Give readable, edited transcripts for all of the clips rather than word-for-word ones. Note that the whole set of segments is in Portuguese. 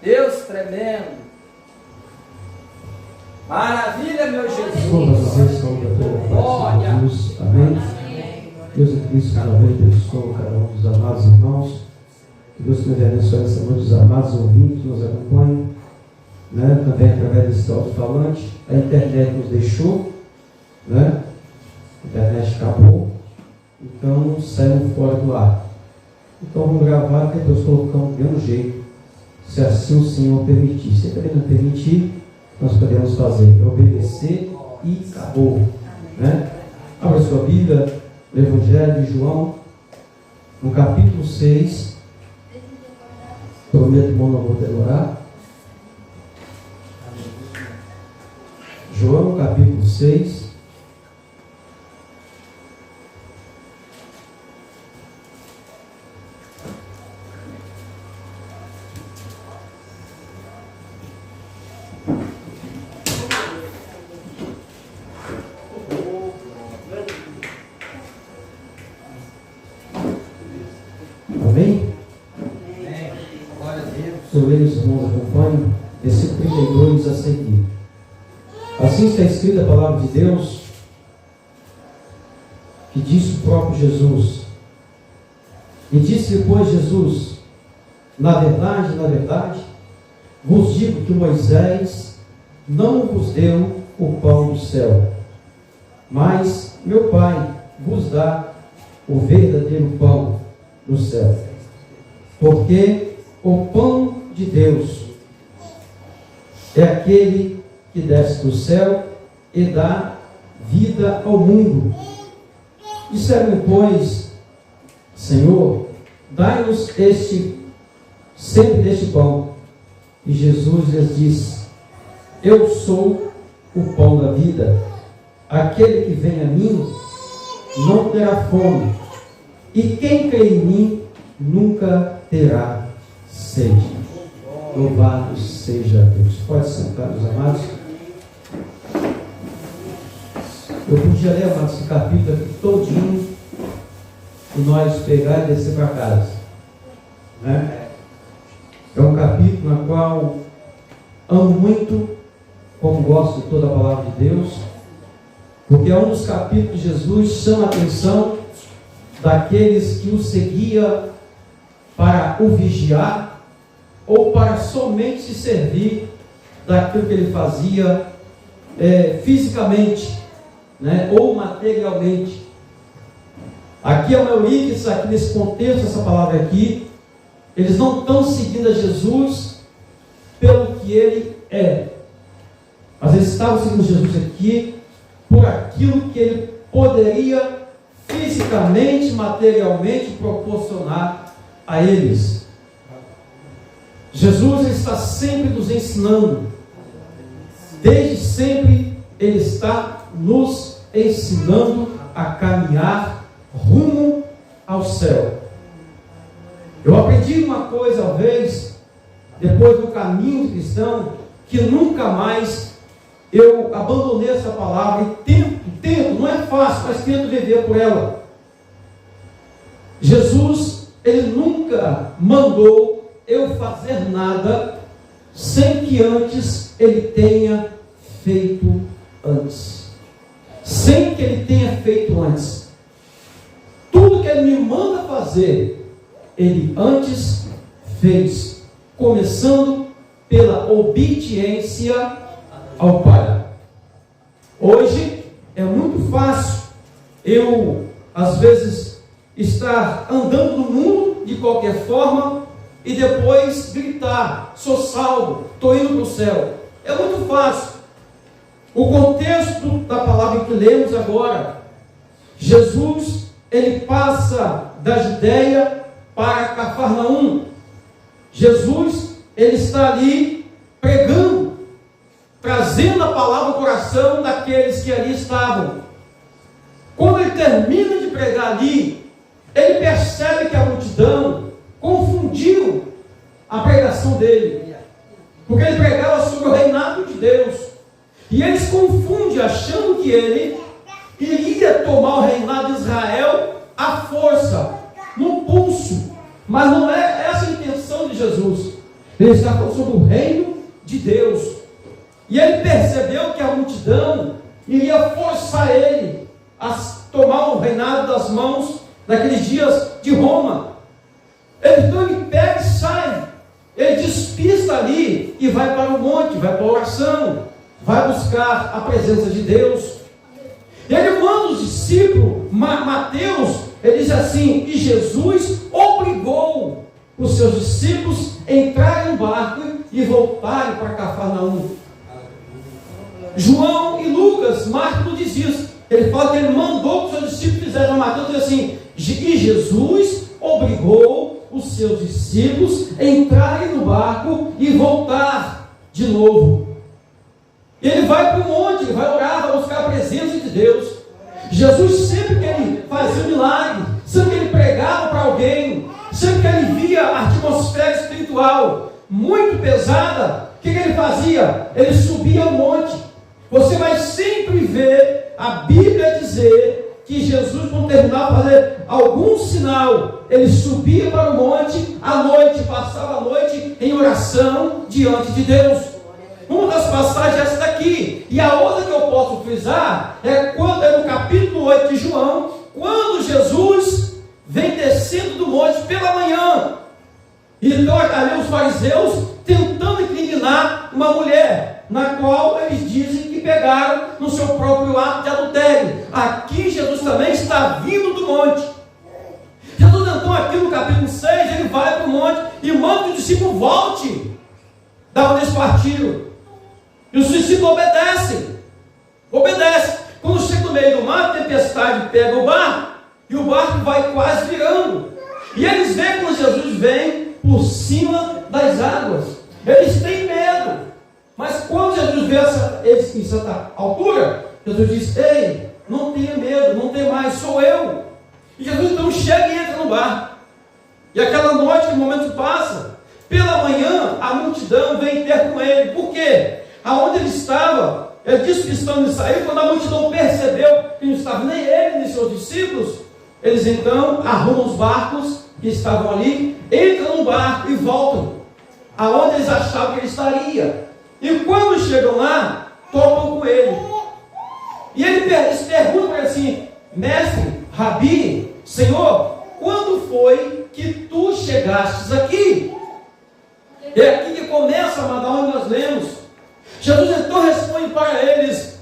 Deus tremendo. Maravilha, meu Jesus. Glória. Amém. Deus em Cristo, cada vez abençoe cada um dos amados irmãos. Que Deus nos abençoe essa noite, os amados ouvintes que nos acompanham, né? Também através desse alto-falante. A internet nos deixou, né? A internet acabou, então saímos fora do ar. Então vamos gravar, que Deus colocamos do mesmo jeito, se assim o Senhor permitir. Se Ele não permitir, nós podemos fazer, obedecer e acabou, né? Abra sua Bíblia no Evangelho de João, no capítulo 6. Prometo, irmão, não vou demorar. João, capítulo 6. Amém? Se eu ler, os irmãos acompanham, versículo 32 a seguir. Assim está escrita a palavra de Deus, que disse o próprio Jesus. E disse depois Jesus: na verdade, vos digo que Moisés não vos deu o pão do céu, mas meu Pai vos dá o verdadeiro pão do céu. Porque o pão de Deus é aquele que desce do céu e dá vida ao mundo. Disseram, pois, Senhor, dai-nos sempre deste pão. E Jesus lhes disse: eu sou o pão da vida. Aquele que vem a mim não terá fome, e quem crê em mim nunca terá sede. Louvado seja Deus. Pode sentar, meus amados. Eu podia ler, amados, esse capítulo aqui todinho e nós pegar e descer para casa, né? É um capítulo na qual amo muito, como gosto de toda a palavra de Deus, porque é um dos capítulos que Jesus chama a atenção daqueles que o seguia para o vigiar ou para somente se servir daquilo que ele fazia fisicamente, né, ou materialmente. Aqui a maioria que está aqui nesse contexto, essa palavra aqui, eles não estão seguindo a Jesus pelo que ele é, mas eles estavam seguindo Jesus aqui por aquilo que ele poderia fisicamente, materialmente proporcionar a eles. Jesus está sempre nos ensinando, desde sempre ele está nos ensinando a caminhar rumo ao céu. Eu aprendi uma coisa uma vez, depois do caminho cristão, que nunca mais eu abandonei essa palavra e tento, não é fácil, mas tento viver por ela. Jesus, ele nunca mandou eu fazer nada sem que antes ele tenha feito antes. Sem que ele tenha feito antes. Tudo que ele me manda fazer, ele antes fez, começando pela obediência ao Pai. Hoje é muito fácil eu, às vezes, estar andando no mundo de qualquer forma e depois gritar: sou salvo, estou indo para o céu. É muito fácil. O contexto da palavra que lemos agora, Jesus, ele passa da Judeia para Cafarnaum. Jesus, ele está ali pregando, trazendo a palavra ao coração daqueles que ali estavam. Quando ele termina de pregar ali, ele percebe que a multidão confundiu a pregação dele, porque ele pregava sobre o reinado de Deus, e eles confundem, achando que ele iria tomar o reinado de Israel à força, no pulso. Mas não é essa a intenção de Jesus. Ele está falando sobre o reino de Deus. E ele percebeu que a multidão iria forçar ele a tomar o reinado das mãos naqueles dias de Roma. Então ele pega e sai. Ele despista ali e vai para o monte, vai para a oração, vai buscar a presença de Deus. Ele manda os discípulos, Mateus, ele diz assim: e Jesus obrigou os seus discípulos a entrarem no barco e voltarem para Cafarnaum. João e Lucas, Marcos não diz isso. Ele fala que ele mandou que os seus discípulos fizessem. Mateus diz assim: e Jesus obrigou os seus discípulos a entrarem no barco e voltar de novo. Ele vai para o monte, ele vai orar, vai buscar a presença de Deus. Jesus, sempre que ele fazia um milagre, sempre que ele pregava para alguém, sempre que ele via a atmosfera espiritual muito pesada, o que ele fazia? Ele subia ao monte. Você vai sempre ver a Bíblia dizer que Jesus, quando terminava de fazer algum sinal, ele subia para o monte à noite, passava a noite em oração diante de Deus. Uma das passagens é essa daqui. E a outra que eu posso frisar é no capítulo 8 de João, quando Jesus vem descendo do monte pela manhã. Então ali os fariseus tentando incriminar uma mulher, na qual eles dizem que pegaram no seu próprio ato de adultério. Aqui Jesus também está vindo do monte. Jesus então aqui no capítulo 6, ele vai para o monte e manda que o discípulo volte da onde eles partiram. E os discípulos obedecem. Quando chega no meio do mar, a tempestade pega o barco e o barco vai quase virando. E eles veem quando Jesus vem por cima das águas. Eles têm medo. Mas quando Jesus vê eles em certa altura, Jesus diz: ei, não tenha medo, não tem mais, sou eu. E Jesus então chega e entra no barco. E aquela noite que o momento passa, pela manhã a multidão vem ter com ele. Por quê? Aonde ele estava, ele disse que estando de sair, quando a multidão percebeu que não estava nem ele, nem seus discípulos, eles então arrumam os barcos que estavam ali, entram no barco e voltam aonde eles achavam que ele estaria. E quando chegam lá, topam com ele. E eles perguntam para ele assim: mestre, Rabi, Senhor, quando foi que tu chegastes aqui? É aqui que começa, amado, onde nós lemos. Jesus então responde para eles: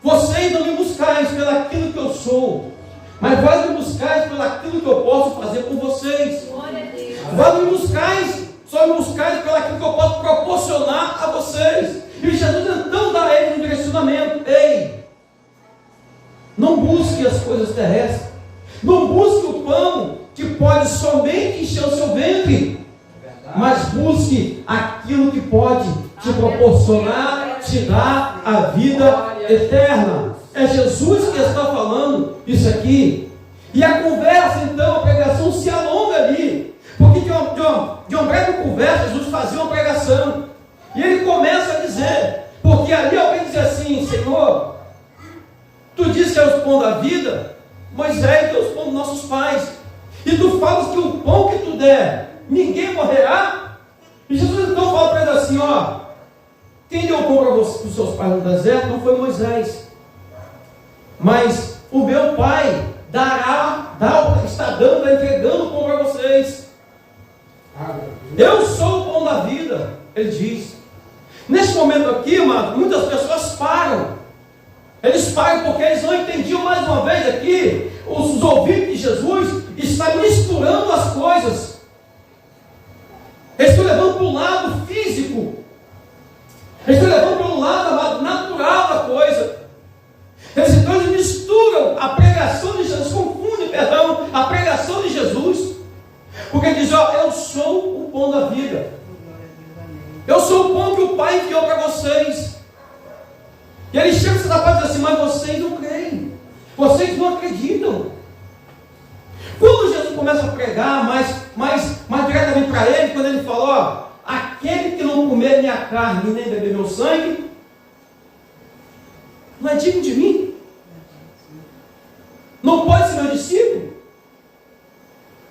vocês não me buscais pelaquilo que eu sou, mas vós me buscais pelaquilo que eu posso fazer por vocês. Vós me buscais, só me buscais pelaquilo que eu posso proporcionar a vocês. E Jesus então dá a eles um direcionamento: ei, não busque as coisas terrestres, não busque o pão que pode somente encher o seu ventre, mas busque aquilo que pode te proporcionar, te dar a vida eterna. É Jesus que está falando isso aqui. E a conversa, então, a pregação se alonga ali, porque de uma breve conversa Jesus fazia uma pregação, e ele começa a dizer, porque ali alguém diz assim: Senhor, tu dizes que é o pão da vida, Moisés deu os pão dos nossos pais, e tu falas que o pão que tu der, ninguém morrerá. E Jesus então fala para ele assim: ó, quem deu pão para os seus pais no deserto não foi Moisés, mas o meu Pai está dando, entregando o pão para vocês. Eu sou o pão da vida, ele diz. Nesse momento aqui, amado, muitas pessoas param. Eles param porque eles não entendiam, mais uma vez aqui, os ouvintes de Jesus estão misturando as coisas. Eles estão levando para o lado físico, eles estão levando para o lado, amado, natural da coisa. Eles misturam a pregação de Jesus, confundem, a pregação de Jesus, porque ele diz: ó, eu sou o pão da vida, eu sou o pão que o Pai enviou para vocês. E ele chega essa parte e diz assim: mas vocês não creem, vocês não acreditam. Quando Jesus começa a pregar mais diretamente para ele, quando ele falou: ó, aquele que não comer minha carne nem beber meu sangue, não é digno de mim, não pode ser meu discípulo.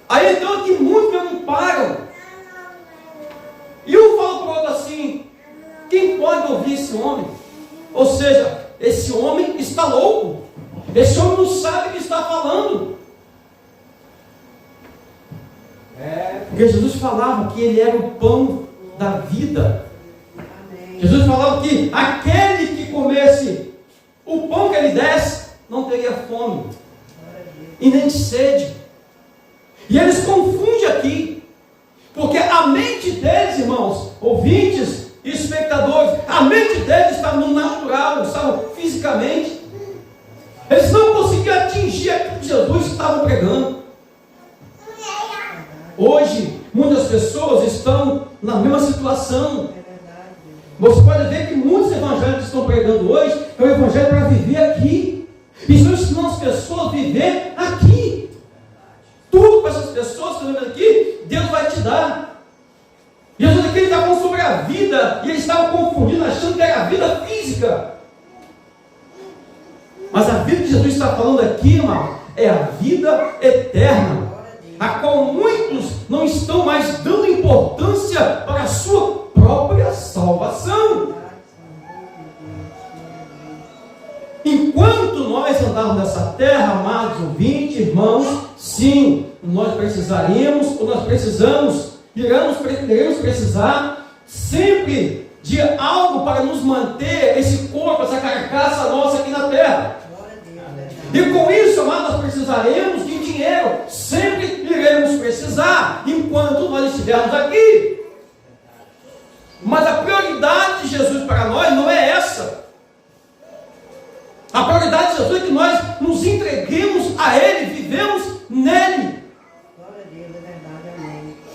Aí então que muitos não param. ouvir esse homem. Ou seja, esse homem está louco. Esse homem não sabe o que está falando. Porque Jesus falava que ele era o pão da vida. Jesus falava que aquele que comesse o pão que ele desse, não teria fome e nem sede. E eles confundem aqui, porque a mente deles, irmãos, ouvintes e espectadores, a mente deles está no natural, estava fisicamente. Eles não conseguiam atingir aquilo que Jesus estava pregando. Hoje, muitas pessoas estão na mesma situação. Você pode ver que muitos evangelhos que estão pregando hoje é o evangelho para viver aqui. E estão ensinando as pessoas a viver aqui. Tudo para essas pessoas que estão vivendo aqui, Deus vai te dar. Jesus aqui está falando sobre a vida, e eles estavam confundindo, achando que era a vida física. Mas a vida que Jesus está falando aqui, irmão, é a vida eterna, a qual muitos não estão mais dando importância para a sua própria salvação. Enquanto nós andarmos nessa terra, amados ouvintes, irmãos, sim, nós precisaríamos, ou nós precisamos, iremos precisar sempre de algo para nos manter esse corpo, essa carcaça nossa aqui na terra. E com isso, amados, nós precisaremos de dinheiro. Sempre iremos precisar, enquanto nós estivermos aqui. Mas a prioridade de Jesus para nós não é essa. A prioridade de Jesus é que nós nos entreguemos a Ele, vivemos nele.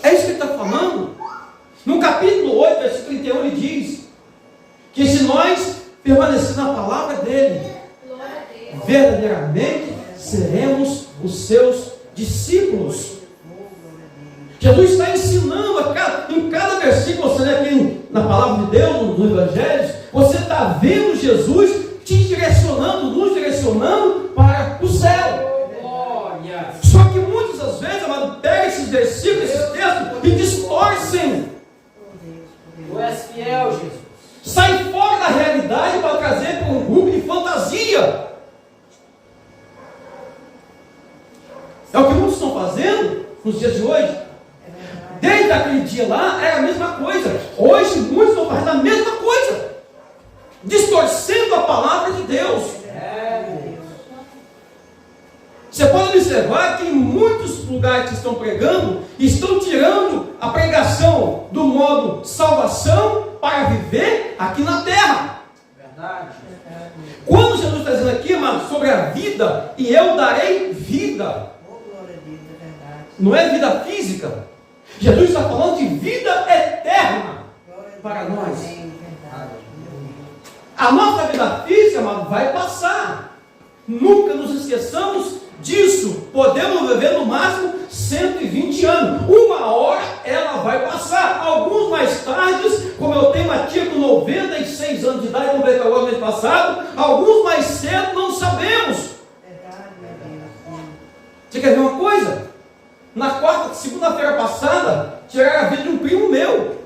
É isso que ele está falando. No capítulo 8, versículo 31, ele diz que se nós permanecermos na palavra dele, verdadeiramente seremos os seus discípulos. Jesus está ensinando em cada versículo, você lê aqui na palavra de Deus, nos evangelhos, você está vendo Jesus te direcionando, nos direcionando para o céu. Só que muitas das vezes, amado, pega esses versículos, esses textos e distorcem. Tu és fiel, Jesus. Sai fora da realidade para trazer para um grupo de fantasia. É o que muitos estão fazendo nos dias de hoje. Desde aquele dia lá, era a mesma coisa. Hoje, muitos estão fazendo a mesma coisa, distorcendo a palavra de Deus. Você pode observar que em muitos lugares que estão pregando, estão tirando a pregação do modo salvação para viver aqui na terra. Verdade. Quando Jesus está dizendo aqui, irmão, sobre a vida, e eu darei vida, não é vida física. Jesus está falando de vida eterna para nós. A nossa vida física, irmão, vai passar. Nunca nos esqueçamos disso. Podemos viver no máximo 120 anos. Uma hora ela vai passar. Alguns mais tarde, como eu tenho uma tia com 96 anos de idade, como veio agora no mês passado, alguns mais cedo não sabemos. Você quer ver uma coisa? Na segunda-feira passada, tiraram a vida de um primo meu.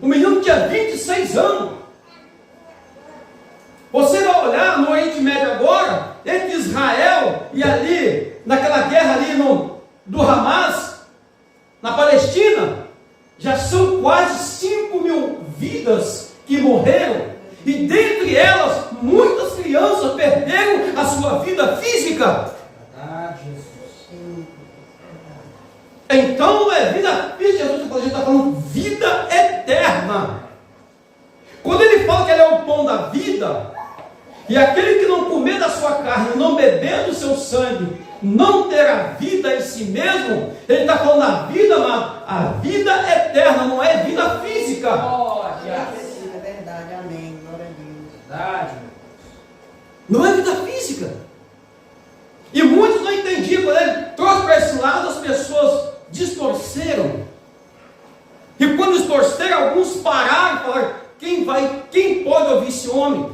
O menino tinha 26 anos. Você vai olhar no Oriente Médio agora, entre Israel e ali, naquela guerra ali do Hamas, na Palestina, já são quase 5 mil vidas que morreram, e dentre elas, muitas crianças perderam a sua vida física. Então não é vida física, Jesus está falando vida eterna. Quando ele fala que ele é o pão da vida, e aquele que não comer da sua carne, não beber do seu sangue, não terá vida em si mesmo, ele está falando da vida, amado, a vida eterna, não é vida física. É verdade, amém, glória a Deus. Verdade. Não é vida física. E muitos não entendiam, quando ele trouxe para esse lado, as pessoas distorceram. E quando distorceram, alguns pararam e falaram: quem pode ouvir esse homem?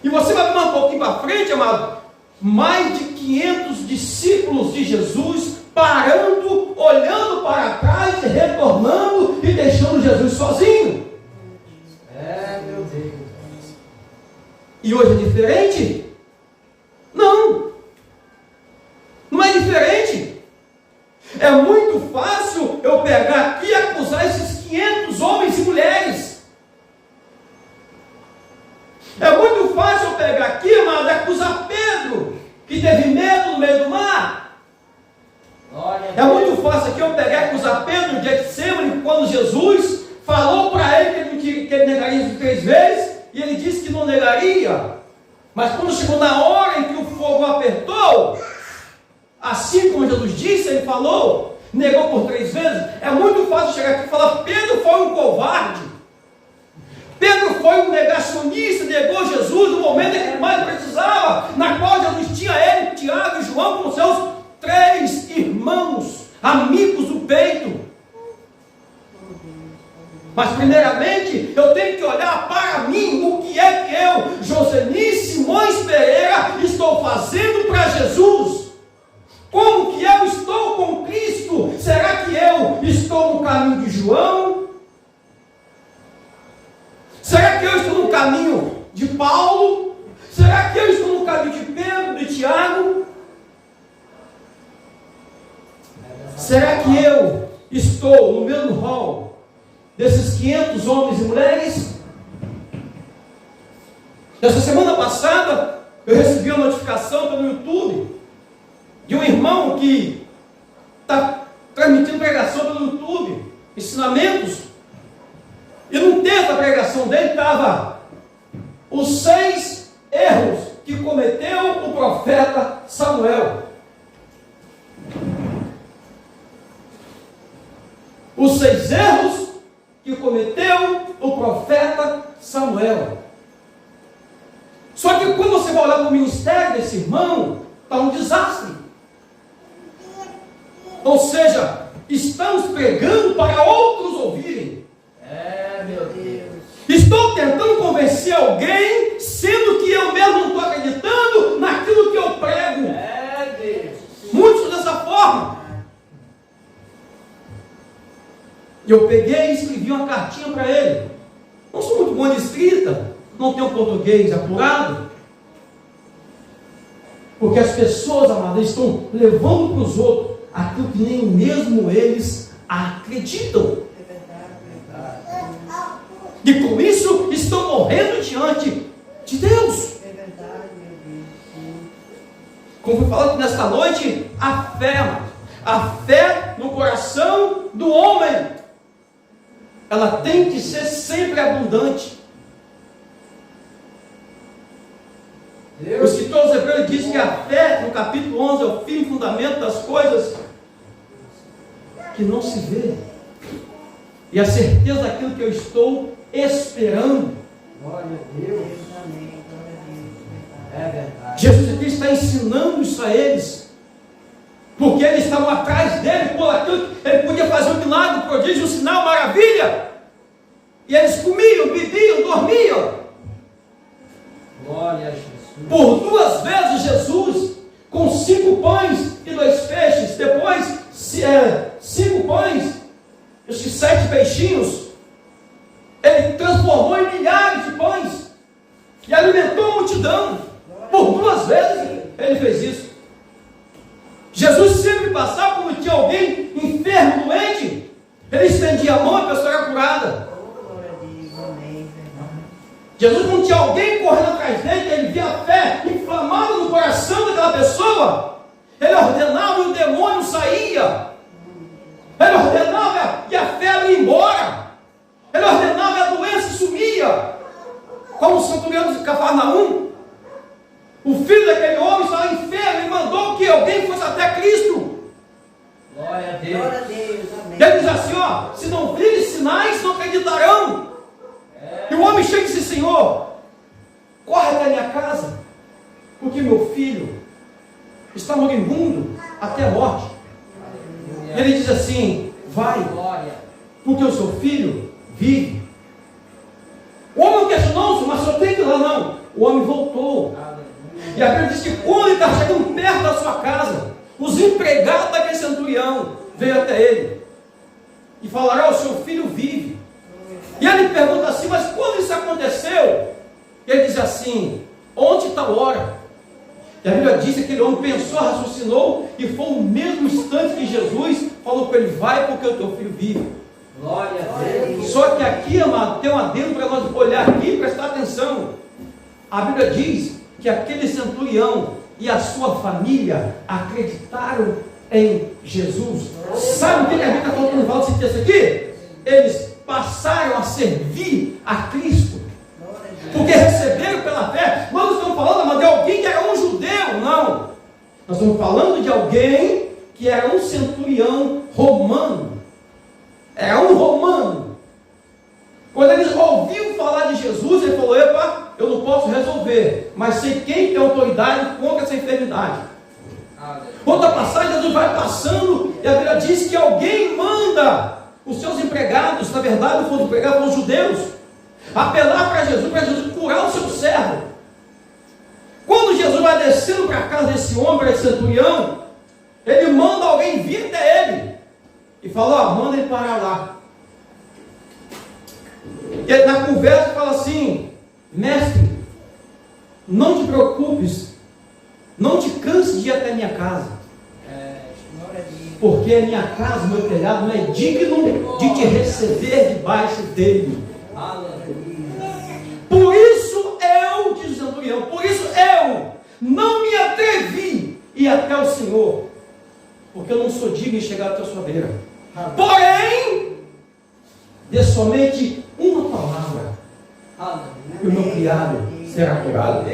E você vai ver um pouquinho para frente, amado, mais de 500 discípulos de Jesus parando, olhando para trás, retornando e deixando Jesus sozinho. Meu E hoje é diferente? Não. Não é diferente. É muito fácil eu pegar aqui e acusar esses 500 homens e mulheres. É muito fácil eu pegar aqui, amado, e acusar Pedro, que teve medo no meio do mar. É muito fácil aqui eu pegar e acusar Pedro no Getsemane, quando Jesus falou para ele que ele negaria isso 3 vezes, e ele disse que não negaria. Mas quando chegou na hora em que o fogo apertou, assim como Jesus disse, ele falou, negou por 3 vezes. É muito fácil chegar aqui e falar: Pedro foi um covarde, Pedro foi um negacionista, negou Jesus no momento em que ele mais precisava, na qual Jesus tinha ele, Tiago e João, como seus 3 irmãos, amigos do peito. Mas primeiramente eu tenho que olhar para mim, o que é que eu, Joseni Simões Pereira, estou fazendo para Jesus. Como que eu estou com Cristo? Será que eu estou no caminho de João? Será que eu estou no caminho de Paulo? Será que eu estou no caminho de Pedro, de Tiago? Será que eu estou no mesmo rol desses 500 homens e mulheres? Essa semana passada, eu recebi uma notificação pelo YouTube de um irmão que está transmitindo pregação pelo YouTube, ensinamentos, e no texto da pregação dele estava os 6 erros que cometeu o profeta Samuel. Os 6 erros que cometeu o profeta Samuel. Só que quando você vai olhar para o ministério desse irmão, está um desastre. Ou seja, estamos pregando para outros ouvirem. Meu Deus. Estou tentando convencer alguém, sendo que eu mesmo não estou acreditando naquilo que eu prego. Deus. Muitos dessa forma. Eu peguei e escrevi uma cartinha para ele. Não sou muito bom de escrita, não tenho português apurado. Porque as pessoas, amadas, estão levando para os outros aquilo que nem mesmo eles acreditam. É verdade. E com isso estão morrendo diante de Deus. É verdade, meu Deus. Sim. Como foi falado nesta noite, a fé no coração do homem, ela tem que ser sempre abundante. O escritor aos Hebreus diz que a fé, no capítulo 11, é o fim e fundamento das coisas que não se vê, e a certeza daquilo que eu estou esperando. Glória a Deus. Amém. Glória a Deus. É verdade. Jesus aqui está ensinando isso a eles, porque eles estavam atrás dele, por aquilo que ele podia fazer um milagre, um prodígio, um sinal, maravilha, e eles comiam, bebiam, dormiam. Glória a Jesus. Por 2 vezes Jesus, com 5 pães e 2 peixes, depois 5 pães e 7 peixinhos, ele transformou em milhares de pães e alimentou a multidão. Por 2 vezes ele fez isso. Jesus sempre passava quando tinha alguém enfermo, doente, ele estendia a mão e a pessoa era curada. Glória a Deus. Amém. Verdade. Jesus, não tinha alguém correndo atrás dele, ele via a fé inflamada no coração daquela pessoa, ele ordenava e o demônio saía, ele ordenava e a febre ia embora, ele ordenava e a doença sumia, como o centurião de Cafarnaum. O filho daquele homem estava enfermo e mandou que alguém fosse até Cristo. Glória a Deus. Glória a Deus. Amém. Ele diz assim: ó, se não virem sinais, não acreditarão. E o homem chega e diz: Senhor, corre até a minha casa, porque meu filho está moribundo até a morte. Ele diz assim: vai, Glória. porque o seu filho vive. O homem não questionou, mas só tem que ir lá, não. O homem voltou. E a Bíblia diz que quando ele está chegando perto da sua casa, os empregados daquele centurião veio até ele e falaram: o seu filho vive. E ele pergunta assim: mas quando isso aconteceu? Ele diz assim: tal hora. E a Bíblia diz que aquele homem pensou, raciocinou, e foi o mesmo instante que Jesus falou para ele: vai, porque o teu filho vive. Glória a Deus. Só que aqui, amado, tem um adendo para nós olhar aqui e prestar atenção. A Bíblia diz que aquele centurião e a sua família acreditaram em Jesus. Sabe o que a Bíblia está falando quando fala desse texto aqui? Eles passaram a servir a Cristo, porque receberam pela fé. Nós não estamos falando, mas de alguém que era um judeu, não. Nós estamos falando de alguém que era um centurião romano. Era um romano. Quando eles ouviram falar de Jesus, ele falou: epa, eu não posso resolver, mas sei quem tem autoridade contra essa enfermidade. Outra passagem, Jesus vai passando e a Bíblia diz que alguém manda os seus empregados, na verdade os empregados foram os judeus, apelar para Jesus curar o seu servo. Quando Jesus vai descendo para a casa desse homem, para esse centurião, ele manda alguém vir até ele e fala: ó, manda ele parar lá. E ele, na conversa, fala assim: mestre, não te preocupes, não te canses de ir até a minha casa, porque a minha casa, o meu telhado não é digno de te receber debaixo dele. Por isso eu, diz o centurião, por isso eu não me atrevi a ir até o Senhor, porque eu não sou digno de chegar até a sua beira. Porém, dê somente uma palavra, e o meu criado será curado.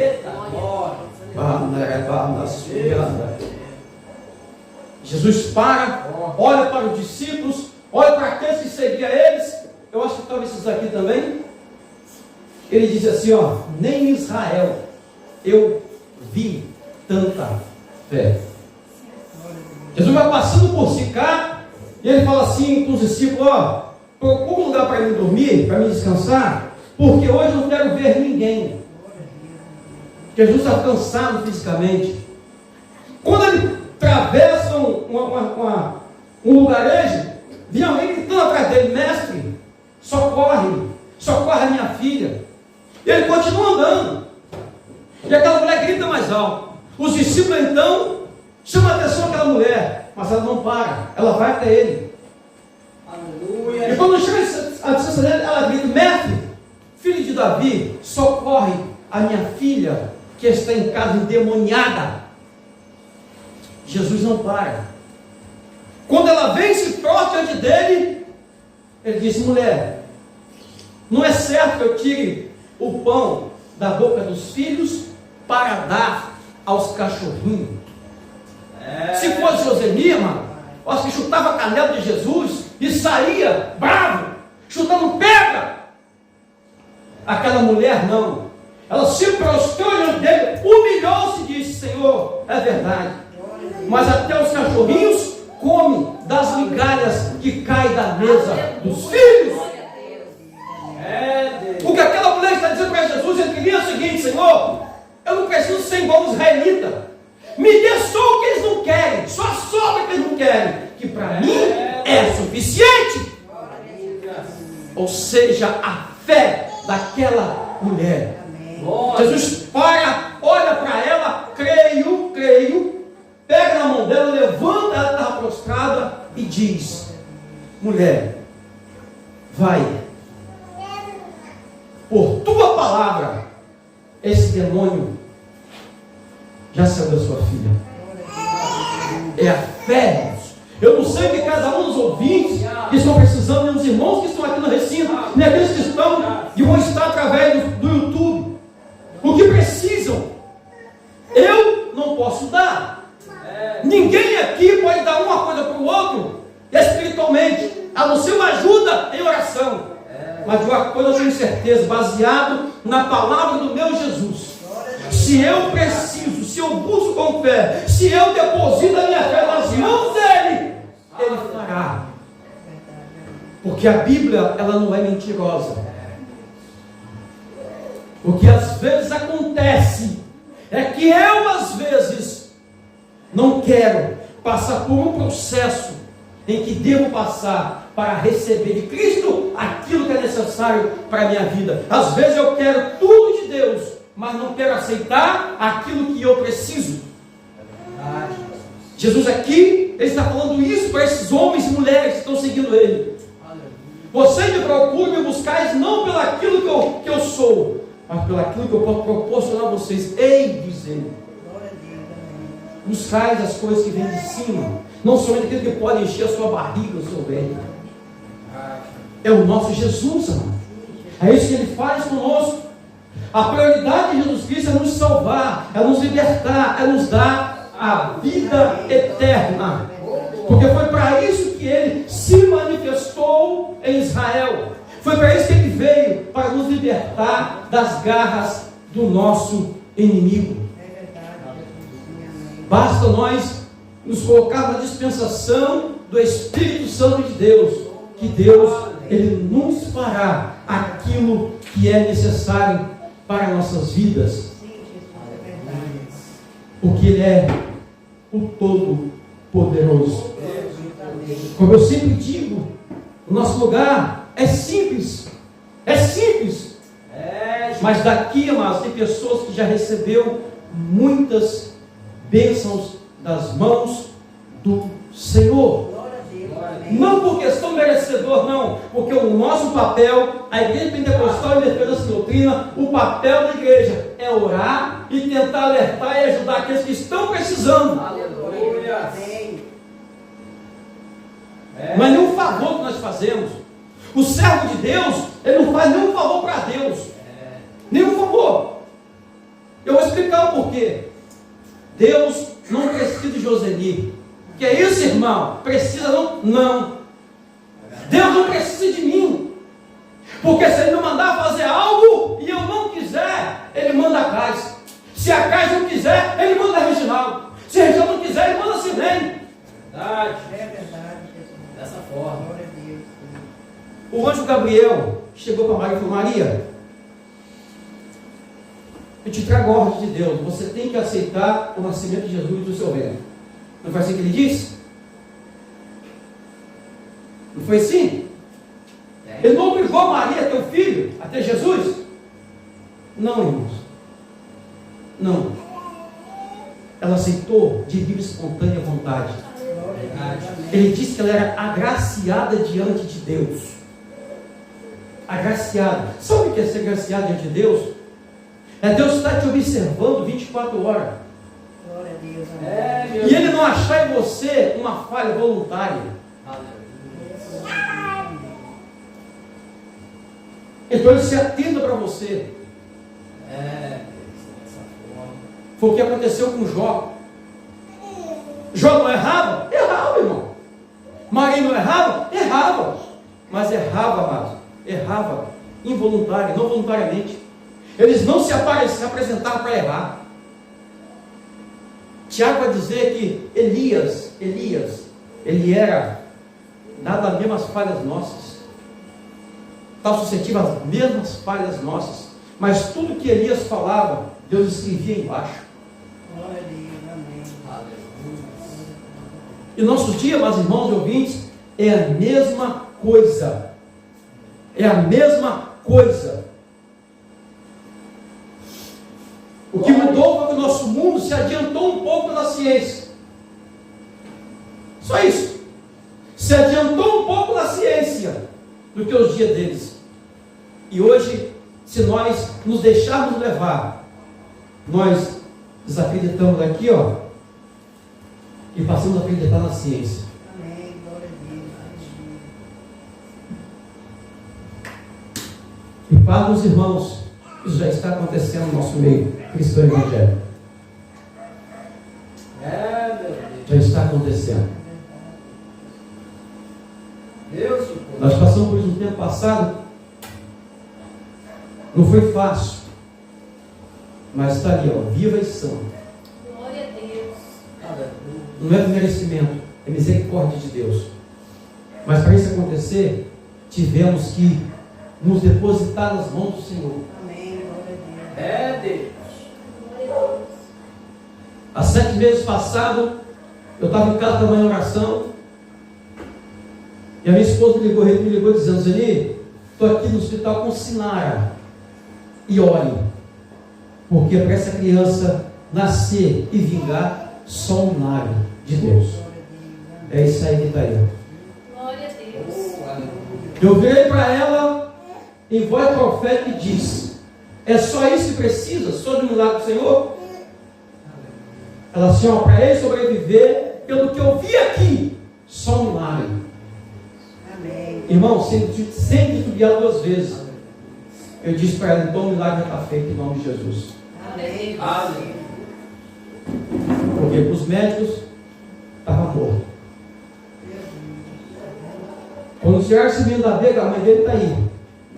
Jesus para, olha para os discípulos, olha para aqueles que seguiam eles. Eu acho que talvez esses aqui também. Ele diz assim: ó, nem em Israel eu vi tanta fé. Jesus vai passando por Sicar e ele fala assim para os discípulos: ó, procura um lugar para mim dormir, para mim descansar, porque hoje eu não quero ver ninguém. Jesus está cansado fisicamente. Quando ele atravessa um lugarejo, vem alguém gritando atrás dele: mestre, socorre a minha filha. E ele continua andando, e aquela mulher grita mais alto. Os discípulos então chamam a atenção daquela mulher, mas ela não para, ela vai até ele. Aleluia. E quando chega a distância dele, ela grita: mestre, filho de Davi, socorre a minha filha, que está em casa endemoniada. Jesus não para. Quando ela vem e se prostra diante dele, ele diz: mulher, não é certo que eu tire o pão da boca dos filhos para dar aos cachorrinhos. Se fosse Josemir, irmão, acho que chutava a canela de Jesus e saía bravo, chutando pedra. Aquela mulher não. Ela se prostrou diante dele, humilhou-se e disse: Senhor, é verdade, mas até os cachorrinhos comem das migalhas que caem da mesa dos filhos. O que aquela mulher está dizendo para Jesus, ele queria o seguinte: Senhor, eu não preciso ser igual os israelitas, me dê só o que eles não querem, só a sobra que eles não querem, que para mim é suficiente. Ou seja, a fé daquela mulher. Jesus para, olha para ela, creio, pega na mão dela, levanta, ela estava prostrada e diz: mulher, vai, por tua palavra, esse demônio já saiu da sua filha. É a fé. Eu não sei o que cada um dos ouvintes que estão precisando, nem os irmãos que estão aqui no recinto, nem aqueles que estão e vão estar através do YouTube, o que precisam. Eu não posso dar. Ninguém aqui pode dar uma coisa para o outro espiritualmente, a não ser uma ajuda em oração. Mas de uma coisa eu tenho certeza, baseado na palavra do meu Jesus: se eu preciso, se eu busco com fé, se eu deposito a minha fé nas mãos dele, ele fará. Porque a Bíblia, ela não é mentirosa. O que às vezes acontece é que eu, às vezes, não quero passar por um processo em que devo passar para receber de Cristo aquilo que é necessário para a minha vida. Às vezes eu quero tudo de Deus mas não quero aceitar aquilo que eu preciso. Jesus aqui, ele está falando isso para esses homens e mulheres que estão seguindo ele. Vocês me procuram, me buscais não pelo aquilo que eu sou, mas pelo aquilo que eu posso proporcionar a vocês. Ei, diz ele. Buscais as coisas que vêm de cima, não somente aquilo que pode encher a sua barriga, o seu ventre. É o nosso Jesus, amado. É isso que ele faz conosco. A prioridade de Jesus Cristo é nos salvar, é nos libertar, é nos dar a vida eterna. Porque foi para isso que ele se manifestou em Israel. Foi para isso que ele veio, para nos libertar das garras do nosso inimigo. Basta nós nos colocar na dispensação do Espírito Santo de Deus, que Deus, ele nos fará aquilo que é necessário para nossas vidas. Porque ele é o Todo-Poderoso. Como eu sempre digo, o nosso lugar é simples. É simples. Mas daqui, amados, tem pessoas que já recebeu muitas bênçãos das mãos do Senhor. Não por questão merecedor, não. Porque o nosso papel, a Igreja Pentecostal em Defesa dessa doutrina, o papel da igreja é orar e tentar alertar e ajudar aqueles que estão precisando. Aleluia. Mas nenhum favor que nós fazemos. O servo de Deus, ele não faz nenhum favor para Deus. Nenhum favor. Eu vou explicar o porquê. Deus não precisa de Joseli. Que é isso, irmão? Precisa não? Não. Deus não precisa de mim. Porque se ele me mandar fazer algo e eu não quiser, ele manda a Cais. Se a Cais não quiser, ele manda a Reginaldo. Se a Reginaldo não quiser, ele manda a Silene. Verdade. É verdade. Dessa forma. Glória a Deus. O anjo Gabriel chegou para Maria e falou: Maria, eu te trago a ordem de Deus. Você tem que aceitar o nascimento de Jesus do seu ventre. Não foi assim que ele disse? Não foi assim? Ele não obrigou Maria a ter o filho, a ter Jesus? Não, irmãos. Não. Ela aceitou de livre e espontânea vontade. Ele disse que ela era agraciada diante de Deus. Agraciada. Sabe o que é ser agraciado diante de Deus? É Deus estar te observando 24 horas. Glória a Deus. E ele não achar em você uma falha voluntária. Então ele se atenta para você. Foi o que aconteceu com Jó. Jó não errava? Errava, irmão. Maria não errava? Errava. Mas errava, amado. Errava. Involuntário, não voluntariamente. Eles não se apresentaram para errar. Tiago vai dizer que Elias, ele era dado as mesmas falhas nossas. Estava suscetível às mesmas falhas nossas. Mas tudo que Elias falava, Deus escrevia embaixo. Glória a Deus. Amém. E nossos dias, meus irmãos e ouvintes, é a mesma coisa. É a mesma coisa. O que mudou foi que o nosso mundo se adiantou um pouco na ciência. Só isso. Se adiantou um pouco na ciência do que os dias deles. E hoje, se nós nos deixarmos levar, nós desacreditamos aqui, ó, e passamos a acreditar na ciência. Amém. Glória a Deus. E para os irmãos, isso já está acontecendo no nosso meio cristão evangélico. Meu Deus. Já está acontecendo. Deus. Nós passamos por isso no tempo passado. Não foi fácil. Mas está ali, ó, viva e sã. Glória a Deus. Não é merecimento, é misericórdia de Deus. Mas para isso acontecer, tivemos que nos depositar nas mãos do Senhor. Amém. Glória a Deus. Deus. Glória a Deus. Há 7 meses passados, eu estava em casa também em oração. E a minha esposa me ligou dizendo: Zeni, estou aqui no hospital com Sinara. E ore. Porque para essa criança nascer e vingar, só um milagre de Deus. É isso aí que está aí. Glória a Deus. Oh, aleluia. Eu virei para ela em voz profética e disse: é só isso que precisa? Só de um milagre do Senhor? Ela assim, ó, para ele sobreviver, pelo que eu vi aqui, só um milagre. Amém. Irmão, sem titubear 2 vezes, eu disse para ela: então o milagre já está feito em nome de Jesus. Amém. Aleluia. Porque para os médicos estava morto. Quando tiraram esse menino da beira, a mãe dele está aí,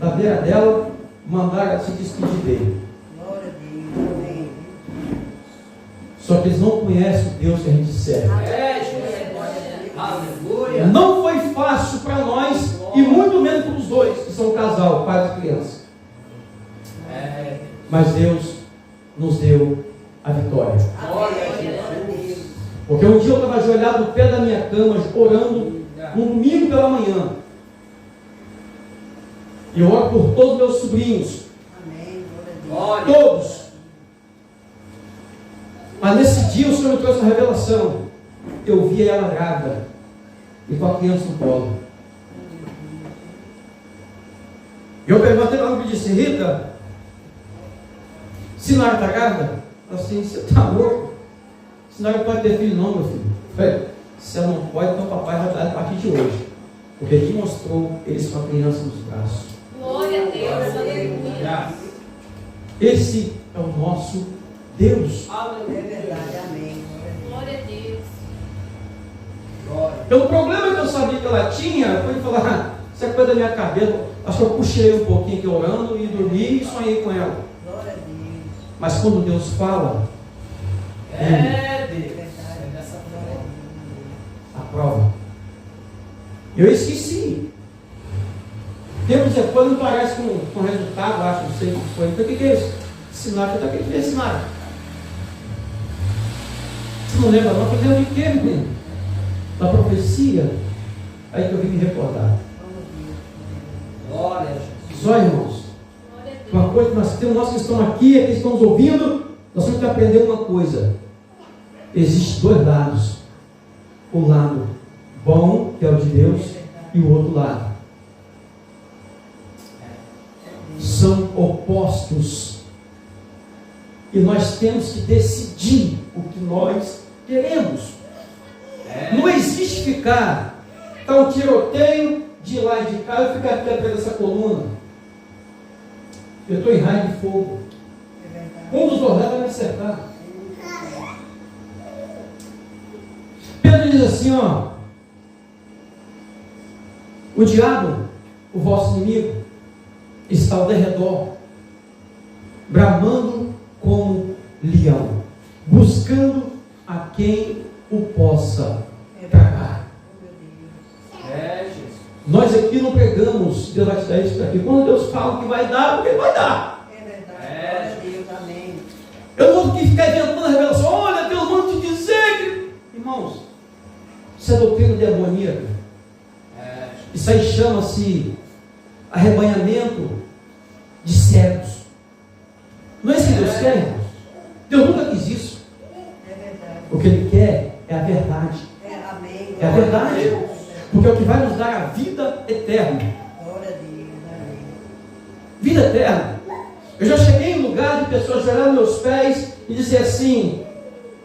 da beira dela, mandaram se despedir dele. Glória a Deus. Amém. Só que eles não conhecem o Deus que a gente serve. É, Jesus. Aleluia. Não foi fácil para nós e muito menos para os dois, que são um casal, pai e criança. É. Mas Deus nos deu a vitória. Glória a Amém. Glória a Jesus. Deus. Porque um dia eu estava ajoelhado no pé da minha cama, orando, no domingo pela manhã. E eu oro por todos os meus sobrinhos, Amém. Glória a Deus. Glória. todos. Mas nesse dia o Senhor me trouxe uma revelação. Eu vi ela grávida e com a criança no colo. Eu perguntei para ela e disse: Rita, Sinara está grávida? Ela assim: você está louco? Sinara não pode ter filho não, meu filho. Eu falei: se ela não pode, então o papai vai dar a partir de hoje. Porque ele mostrou eles com a criança nos braços. Glória a Deus. Aleluia. Esse é o nosso Deus. É Aleluia. verdade. Amém. Glória a Deus. Glória a Deus. Glória. Pelo problema que eu sabia que ela tinha, foi falar: isso é coisa da minha cabeça. Acho que eu cochilei um pouquinho aqui orando e dormi e sonhei com ela. Glória a Deus. Mas quando Deus fala, É, Deus. Verdade. É dessa forma. a prova. Eu esqueci. Tempo depois não parece com resultado, acho, não sei o que foi. Então o que é isso? Sinal que eu estou aqui, sinal. Você não lembra não? Eu falei: o que, menino? Da profecia. Aí que eu vim me recordar. Glória a Jesus. Só, irmãos, Glória a Deus. uma coisa que nós temos, nós que estamos aqui, que estamos ouvindo, nós temos que aprender uma coisa. Existem 2 lados. O lado bom, que é o de Deus, e o outro lado. São opostos. E nós temos que decidir o que nós queremos. Não existe ficar um tiroteio de lá e de cá e ficar aqui atrás dessa coluna. Eu estou em raio de fogo. É verdade. Um dos 2 lados vai me acertar. Pedro diz assim, ó: o diabo, o vosso inimigo, está ao derredor, bramando como leão, buscando a quem o possa tragar. É, Jesus. Nós aqui não pregamos Deus vai te dar isso aqui. Quando Deus fala que vai dar, porque Ele vai dar. É verdade. É. Glória a Deus. Amém. Eu não vou ficar inventando a revelação. Olha, Deus manda te dizer que... Irmãos, isso é doutrina demoníaca. É, Isso aí chama-se arrebanhamento de cegos. Não é isso que Deus quer, irmãos? Deus nunca quis isso. É verdade. O que Ele quer é a verdade. Amém. É a verdade. Porque é o que vai nos dar a vida eterna. Glória a Deus. Amém. Vida eterna. Eu já cheguei em lugar de pessoas joelhando meus pés e dizer assim: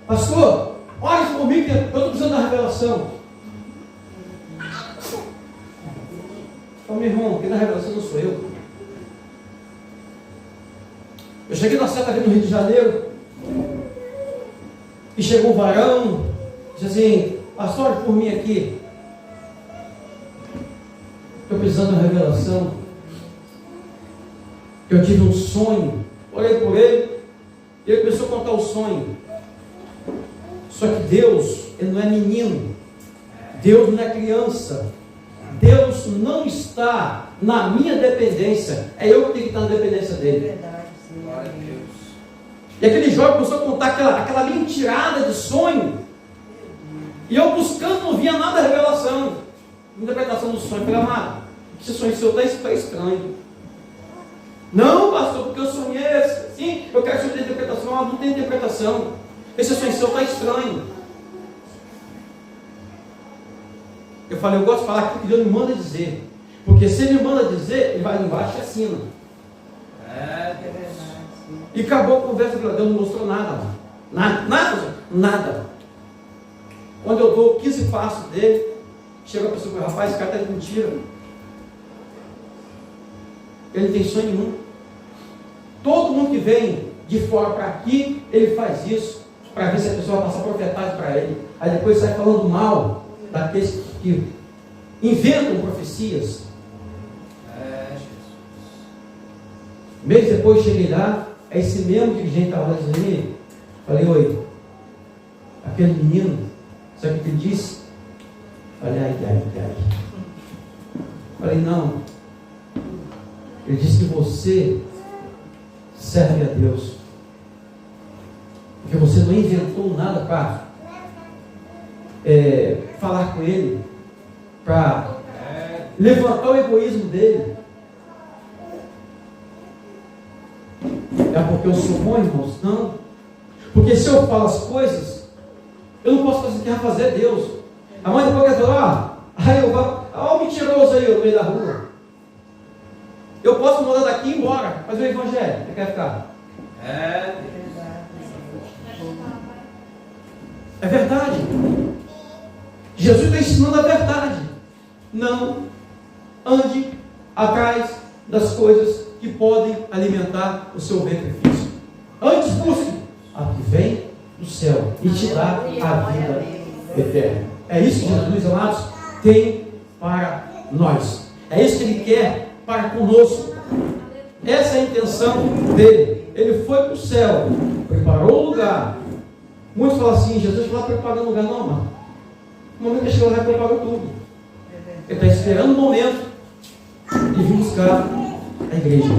pastor, ore por mim que eu estou precisando da revelação. Então, meu irmão, quem dá revelação não sou eu. Eu cheguei na certa vez no Rio de Janeiro e chegou um varão, disse assim: pastor, ore por mim aqui. Estou precisando de uma revelação. Eu tive um sonho, orei por ele, e ele começou a contar o sonho. Só que Deus, Ele não é menino, Deus não é criança, Deus não está na minha dependência, é eu que tenho que estar na dependência É dele. verdade. Sim. glória a Deus. E aquele jovem começou a contar aquela mentirada de sonho, e eu buscando, não via nada da revelação, interpretação do sonho. Eu falei: amado, esse sonho seu está estranho. Não, pastor, porque eu sonhei assim, eu quero saber da falou, não tem interpretação. Esse sonho seu está estranho. Eu falei, eu gosto de falar aquilo que Deus me manda dizer. Porque se Ele me manda dizer, Ele vai lá embaixo e assina. É verdade. E acabou a conversa, Deus não mostrou nada. Nada. Quando eu dou 15 passos dele, chega a pessoa e fala, rapaz, esse cara está de mentira. Ele não tem sonho nenhum. Todo mundo que vem de fora para aqui, ele faz isso, para ver se a pessoa vai passar profetagem para ele. Aí depois sai falando mal daqueles que inventam profecias. Meses depois cheguei lá, aí esse mesmo dirigente estava lá dizendo, falei, oi, aquele menino, sabe o que ele disse? Falei, ai. Falei, não. Ele disse que você serve a Deus. Porque você não inventou nada para falar com ele, para levantar o egoísmo dele. É porque eu sou bom, irmãos? Não. Porque se eu falo as coisas, eu não posso fazer o que vai fazer Deus. A mãe depois quer falar, olha o mentiroso aí no meio da rua. Eu posso mudar daqui e ir embora, mas o evangelho, você quer ficar? É verdade. Jesus está ensinando a verdade. Não ande atrás das coisas que podem alimentar o seu ventre físico. Antes busque a que vem do céu e te dá a vida eterna. É isso que Jesus, amados, tem para nós. É isso que Ele quer para conosco. Essa é a intenção dele. Ele foi para o céu, preparou o lugar. Muitos falam assim, Jesus foi lá preparando o lugar. Não, mano. No momento que ele chegou lá, ele preparou tudo. Ele está esperando o momento de vir buscar a igreja.